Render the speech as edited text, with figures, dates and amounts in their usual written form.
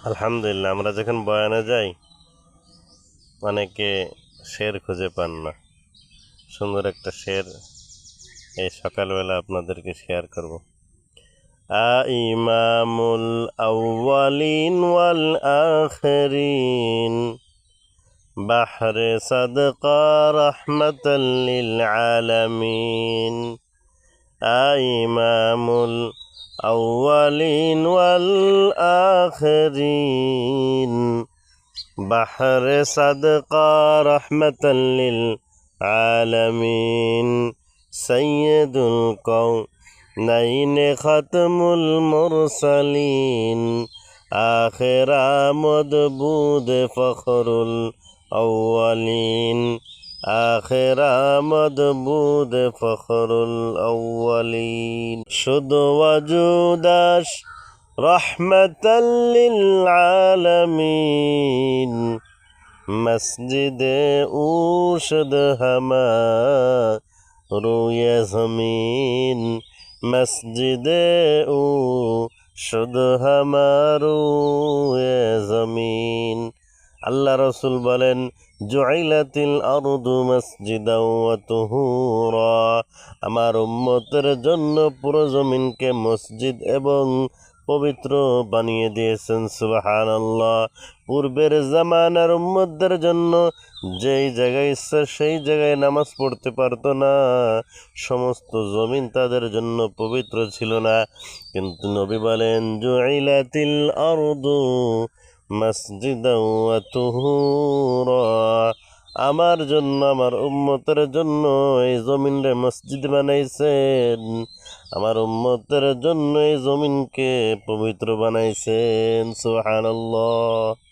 আলহামদুলিল্লাহ, আমরা যখন বয়ানে যাই অনেকে শের খুঁজে পান না। সুন্দর একটা শের এই সকালবেলা আপনাদেরকে শেয়ার করব। ইমামুল আউয়ালিন ওয়াল আখিরিন বাহরে সাদকা রাহমাতাল লিল আলামিন। ইমামুল আউয়ালিন ওয়াল আখিরিন বাহরে সাদকা রাহমাতাল লিল আলামিন। সাইয়্যিদুল কাউনাইনি খাতমুল মুরসালিন আখির আমদ বুদ ফখরুল আউয়ালিন। আখির আমদ বুদ ফখরুল আউয়ালিন। শুধু ওয়াজুদাস রহমতাল লিল আলামিন। মসজিদে উশদ হামারুয়ে জমিন। মসজিদে উশদ হামারুয়ে জমিন। আল্লাহ রসুল বলেন, জুইলাতিল আরদু মসজিদাও ওয়া তুহুরা। আমার উম্মতের জন্য পুরো জমিনকে মসজিদ এবং পবিত্র বানিয়ে দিয়েছেন। সুবহানাল্লাহ। পূর্বের জামানার উম্মতদের জন্য যেই জায়গায় ইচ্ছা সেই জায়গায় নামাজ পড়তে পারতো না, সমস্ত জমিন তাদের জন্য পবিত্র ছিল না। কিন্তু নবী বলেন, জুইলাতিল আরদু মসজিদাও ওয়া তুহুরা। আমার জন্য, আমার উম্মতের জন্য এই জমিনরে মসজিদ বানাইছেন। আমার উম্মতের জন্য এই জমিনকে পবিত্র বানাইছেন। সুবহানাল্লাহ।